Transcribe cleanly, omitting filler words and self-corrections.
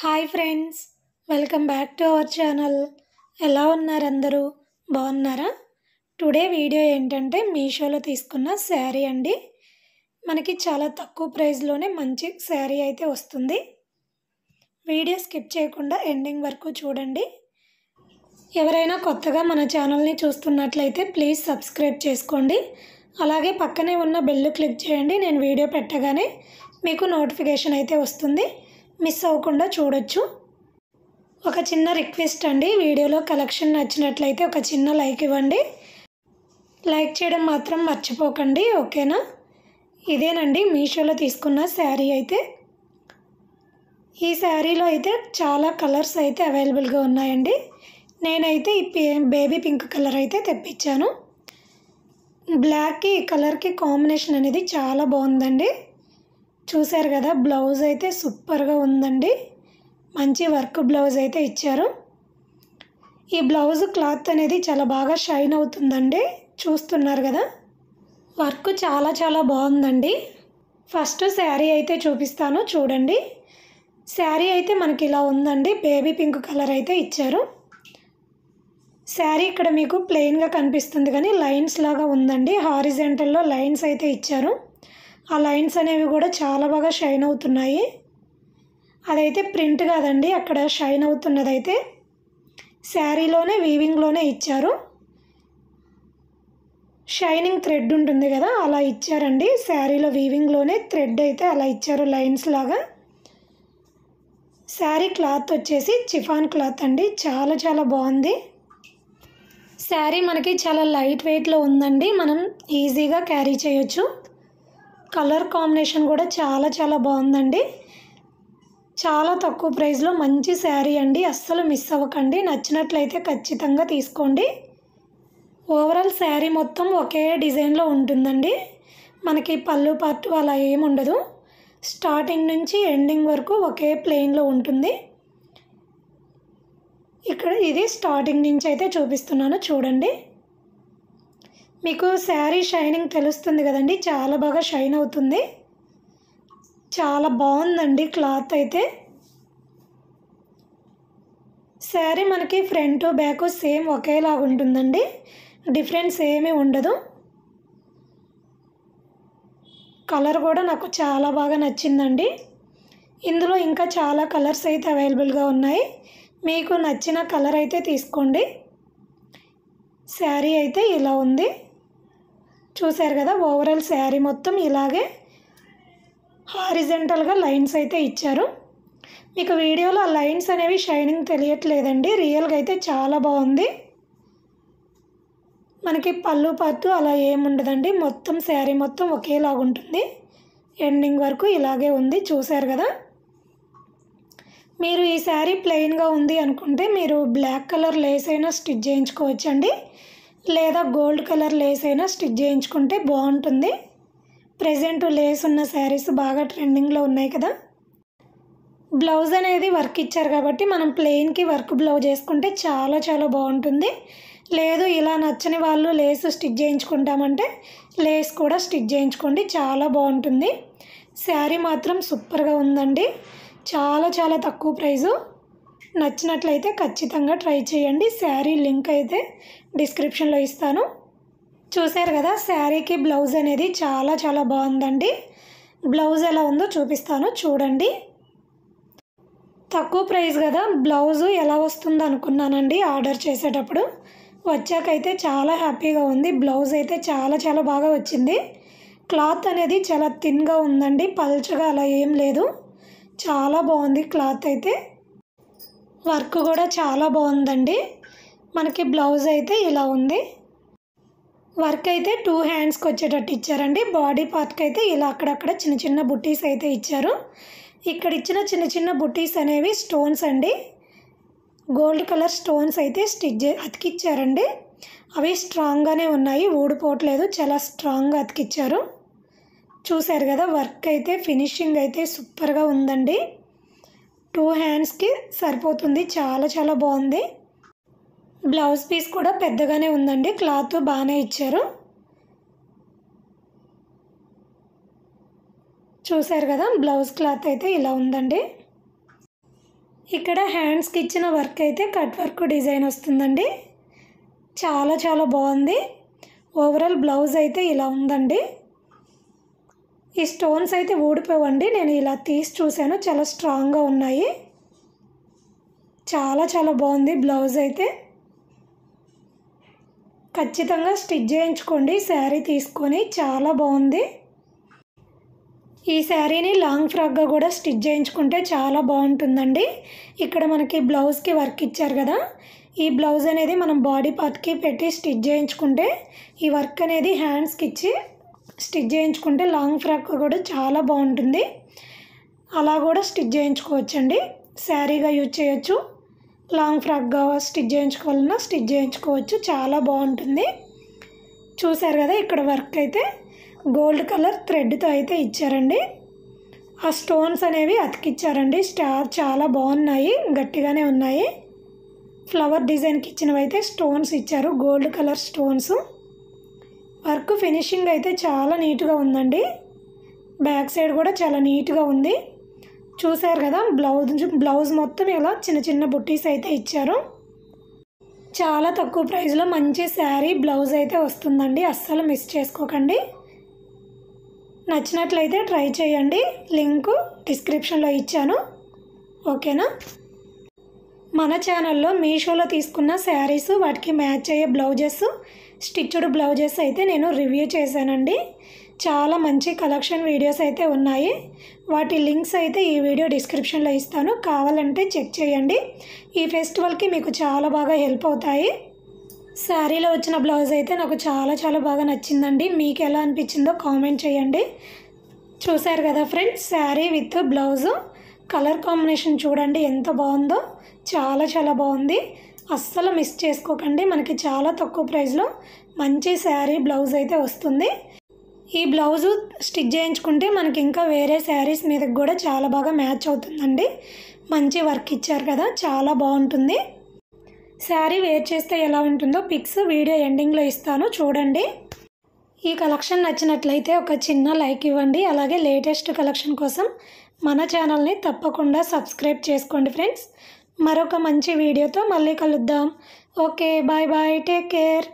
Hi friends, welcome back to our channel. ఎలా ఉన్నారు అందరూ? బాగున్నారా? టుడే వీడియో ఏంటంటే మీషోలో తీసుకున్న శారీ అండి. మనకి చాలా తక్కువ ప్రైస్లోనే మంచి శారీ అయితే వస్తుంది. వీడియో స్కిప్ చేయకుండా ఎండింగ్ వరకు చూడండి. ఎవరైనా కొత్తగా మన ఛానల్ని చూస్తున్నట్లయితే ప్లీజ్ సబ్స్క్రైబ్ చేసుకోండి. అలాగే పక్కనే ఉన్న బెల్ క్లిక్ చేయండి. నేను వీడియో పెట్టగానే మీకు నోటిఫికేషన్ అయితే వస్తుంది. మిస్ అవ్వకుండా చూడొచ్చు. ఒక చిన్న రిక్వెస్ట్ అండి, వీడియోలో కలెక్షన్ నచ్చినట్లయితే ఒక చిన్న లైక్ ఇవ్వండి. లైక్ చేయడం మాత్రం మర్చిపోకండి, ఓకేనా? ఇదేనండి మీషోలో తీసుకున్న శారీ అయితే. ఈ శారీలో అయితే చాలా కలర్స్ అయితే అవైలబుల్గా ఉన్నాయండి. నేనైతే ఈ బేబీ పింక్ కలర్ అయితే తెప్పించాను. బ్లాక్కి ఈ కలర్కి కాంబినేషన్ అనేది చాలా బాగుందండి. చూశారు కదా, బ్లౌజ్ అయితే సూపర్గా ఉందండి. మంచి వర్క్ బ్లౌజ్ అయితే ఇచ్చారు. ఈ బ్లౌజ్ క్లాత్ అనేది చాలా బాగా షైన్ అవుతుందండి. చూస్తున్నారు కదా, వర్క్ చాలా చాలా బాగుందండి. ఫస్ట్ శారీ అయితే చూపిస్తాను, చూడండి. శారీ అయితే మనకి ఇలా ఉందండి. బేబీ పింక్ కలర్ అయితే ఇచ్చారు. శారీ ఇక్కడ మీకు ప్లెయిన్గా కనిపిస్తుంది కానీ లైన్స్ లాగా ఉందండి. హారిజెంటల్లో లైన్స్ అయితే ఇచ్చారు. ఆ లైన్స్ అనేవి కూడా చాలా బాగా షైన్ అవుతున్నాయి. అదైతే ప్రింట్ కాదండి, అక్కడ షైన్ అవుతున్నదైతే శారీలోనే వీవింగ్లోనే ఇచ్చారు. షైనింగ్ థ్రెడ్ ఉంటుంది కదా, అలా ఇచ్చారండి. శారీలో వీవింగ్లోనే థ్రెడ్ అయితే అలా ఇచ్చారు, లైన్స్ లాగా. శారీ క్లాత్ వచ్చేసి చిఫాన్ క్లాత్ అండి. చాలా చాలా బాగుంది. శారీ మనకి చాలా లైట్ వెయిట్లో ఉందండి. మనం ఈజీగా క్యారీ చేయొచ్చు. కలర్ కాంబినేషన్ కూడా చాలా చాలా బాగుందండి. చాలా తక్కువ ప్రైస్లో మంచి శారీ అండి. అస్సలు మిస్ అవ్వకండి. నచ్చినట్లయితే ఖచ్చితంగా తీసుకోండి. ఓవరాల్ శారీ మొత్తం ఒకే డిజైన్లో ఉంటుందండి. మనకి పళ్ళు పార్ట్ అలా ఏముండదు. స్టార్టింగ్ నుంచి ఎండింగ్ వరకు ఒకే ప్లెయిన్లో ఉంటుంది. ఇక్కడ ఇది స్టార్టింగ్ నుంచి అయితే చూపిస్తున్నాను, చూడండి. మీకు శారీ షైనింగ్ తెలుస్తుంది కదండి, చాలా బాగా షైన్ అవుతుంది. చాలా బాగుందండి క్లాత్ అయితే. శారీ మనకి ఫ్రంట్ బ్యాక్ సేమ్ ఒకేలాగా ఉంటుందండి. డిఫరెన్స్ ఏమీ ఉండదు. కలర్ కూడా నాకు చాలా బాగా నచ్చిందండి. ఇందులో ఇంకా చాలా కలర్స్ అయితే అవైలబుల్గా ఉన్నాయి. మీకు నచ్చిన కలర్ అయితే తీసుకోండి. శారీ అయితే ఇలా ఉంది. చూశారు కదా, ఓవరాల్ శారీ మొత్తం ఇలాగే హారిజెంటల్గా లైన్స్ అయితే ఇచ్చారు. మీకు వీడియోలో ఆ లైన్స్ అనేవి షైనింగ్ తెలియట్లేదండి. రియల్గా అయితే చాలా బాగుంది. మనకి పళ్ళు పార్ట్ అలా ఏముండదండి. మొత్తం శారీ మొత్తం ఒకేలాగా ఉంటుంది. ఎండింగ్ వరకు ఇలాగే ఉంది. చూశారు కదా. మీరు ఈ శారీ ప్లెయిన్గా ఉంది అనుకుంటే మీరు బ్లాక్ కలర్ లేస్ అయినా స్టిచ్ చేయించుకోవచ్చండి, లేదా గోల్డ్ కలర్ లేస్ అయినా స్టిచ్ చేయించుకుంటే బాగుంటుంది. ప్రెజెంట్ లేస్ ఉన్న శారీస్ బాగా ట్రెండింగ్లో ఉన్నాయి కదా. బ్లౌజ్ అనేది వర్క్ ఇచ్చారు కాబట్టి మనం ప్లెయిన్కి వర్క్ బ్లౌజ్ వేసుకుంటే చాలా చాలా బాగుంటుంది. లేదు ఇలా నచ్చని వాళ్ళు లేస్ స్టిచ్ చేయించుకుంటామంటే లేస్ కూడా స్టిచ్ చేయించుకోండి, చాలా బాగుంటుంది. శారీ మాత్రం సూపర్గా ఉందండి. చాలా చాలా తక్కువ ప్రైజు. నచ్చినట్లయితే ఖచ్చితంగా ట్రై చేయండి. శారీ లింక్ అయితే డిస్క్రిప్షన్లో ఇస్తాను. చూశారు కదా, శారీకి బ్లౌజ్ అనేది చాలా చాలా బాగుందండి. బ్లౌజ్ ఎలా ఉందో చూపిస్తాను, చూడండి. తక్కువ ప్రైస్ కదా, బ్లౌజు ఎలా వస్తుందో అనుకున్నానండి ఆర్డర్ చేసేటప్పుడు. వచ్చాకైతే చాలా హ్యాపీగా ఉంది. బ్లౌజ్ అయితే చాలా చాలా బాగా వచ్చింది. క్లాత్ అనేది చాలా థిన్గా ఉందండి, పల్చగా అలా ఏం లేదు. చాలా బాగుంది క్లాత్ అయితే. వర్క్ కూడా చాలా బాగుందండి. మనకి బ్లౌజ్ అయితే ఇలా ఉంది. వర్క్ అయితే 2 హ్యాండ్స్కి వచ్చేటట్టు ఇచ్చారండి. బాడీ పార్ట్కి అయితే ఇలా అక్కడక్కడ చిన్న చిన్న బుట్టీస్ అయితే ఇచ్చారు. ఇక్కడ ఇచ్చిన చిన్న చిన్న బుట్టీస్ అనేవి స్టోన్స్ అండి. గోల్డ్ కలర్ స్టోన్స్ అయితే అతికిచ్చారండి. అవి స్ట్రాంగ్గానే ఉన్నాయి, ఊడిపోవట్లేదు. చాలా స్ట్రాంగ్గా అతికిచ్చారు. చూశారు కదా, వర్క్ అయితే ఫినిషింగ్ అయితే సూపర్గా ఉందండి. 2 హ్యాండ్స్కి సరిపోతుంది. చాలా చాలా బాగుంది. బ్లౌజ్ పీస్ కూడా పెద్దగానే ఉందండి. క్లాత్ బాగానే ఇచ్చారు. చూశారు కదా, బ్లౌజ్ క్లాత్ అయితే ఇలా ఉందండి. ఇక్కడ హ్యాండ్స్కి ఇచ్చిన వర్క్ అయితే కట్ వర్క్ డిజైన్ వస్తుందండి. చాలా బాగుంది. ఓవరాల్ బ్లౌజ్ అయితే ఇలా ఉందండి. ఈ స్టోన్స్ అయితే ఊడిపోవండి. నేను ఇలా తీసి చూశాను, చాలా స్ట్రాంగ్గా ఉన్నాయి. చాలా బాగుంది బ్లౌజ్ అయితే. ఖచ్చితంగా స్టిచ్ చేయించుకోండి శారీ తీసుకొని, చాలా బాగుంది. ఈ శారీని లాంగ్ ఫ్రాక్గా కూడా స్టిచ్ చేయించుకుంటే చాలా బాగుంటుందండి. ఇక్కడ మనకి బ్లౌజ్కి వర్క్ ఇచ్చారు కదా, ఈ బ్లౌజ్ అనేది మనం బాడీ పార్ట్కి పెట్టి స్టిచ్ చేయించుకుంటే, ఈ వర్క్ అనేది హ్యాండ్స్కి ఇచ్చి స్టిచ్ చేయించుకుంటే లాంగ్ ఫ్రాక్ కూడా చాలా బాగుంటుంది. అలా కూడా స్టిచ్ చేయించుకోవచ్చండి. శారీగా యూజ్ చేయొచ్చు, లాంగ్ ఫ్రాక్గా స్టిచ్ చేయించుకోవాలన్నా స్టిచ్ చేయించుకోవచ్చు. చాలా బాగుంటుంది. చూసారు కదా, ఇక్కడ వర్క్ అయితే గోల్డ్ కలర్ థ్రెడ్తో అయితే ఇచ్చారండి. ఆ స్టోన్స్ అనేవి అతికిచ్చారండి. స్టార్ చాలా బాగున్నాయి, గట్టిగానే ఉన్నాయి. ఫ్లవర్ డిజైన్కి ఇచ్చినవి అయితే స్టోన్స్ ఇచ్చారు, gold colour stones. Work finishing అయితే చాలా నీట్గా ఉందండి. బ్యాక్ సైడ్ కూడా చాలా నీట్గా ఉంది. చూసారు కదా, బ్లౌజ్ మొత్తం ఇలా చిన్న బుట్టీస్ అయితే ఇచ్చారు. చాలా తక్కువ ప్రైస్లో మంచి శారీ బ్లౌజ్ అయితే వస్తుందండి. అస్సలు మిస్ చేసుకోకండి. నచ్చినట్లయితే ట్రై చేయండి. లింకు డిస్క్రిప్షన్లో ఇచ్చాను. ఓకేనా? మన ఛానల్లో మీషోలో తీసుకున్న శారీస్, వాటికి మ్యాచ్ అయ్యే బ్లౌజెస్, స్టిచ్డ్ బ్లౌజెస్ అయితే నేను రివ్యూ చేశానండి. చాలా మంచి కలెక్షన్ వీడియోస్ అయితే ఉన్నాయి. వాటి లింక్స్ అయితే ఈ వీడియో డిస్క్రిప్షన్లో ఇస్తాను, కావాలంటే చెక్ చేయండి. ఈ ఫెస్టివల్కి మీకు చాలా బాగా హెల్ప్ అవుతాయి. శారీలో వచ్చిన బ్లౌజ్ అయితే నాకు చాలా బాగా నచ్చిందండి. మీకు ఎలా అనిపించిందో కామెంట్ చేయండి. చూసారు కదా friends, sari with blouse colour combination చూడండి ఎంత బాగుందో. చాలా బాగుంది. అస్సలు మిస్ చేసుకోకండి. మనకి చాలా తక్కువ ప్రైస్లో మంచి శారీ బ్లౌజ్ అయితే వస్తుంది. ఈ బ్లౌజు స్టిచ్ చేయించుకుంటే మనకి ఇంకా వేరే శారీస్ మీదకి కూడా చాలా బాగా మ్యాచ్ అవుతుందండి. మంచి వర్క్ ఇచ్చారు కదా, చాలా బాగుంటుంది. శారీ వేర్ చేస్తే ఎలా ఉంటుందో పిక్స్ వీడియో ఎండింగ్లో ఇస్తాను, చూడండి. ఈ కలెక్షన్ నచ్చినట్లయితే ఒక చిన్న లైక్ ఇవ్వండి. అలాగే లేటెస్ట్ కలెక్షన్ కోసం మన ఛానల్ని తప్పకుండా సబ్స్క్రైబ్ చేసుకోండి ఫ్రెండ్స్. మరొక మంచి వీడియోతో మళ్ళీ కలుద్దాం. Okay, bye, take care.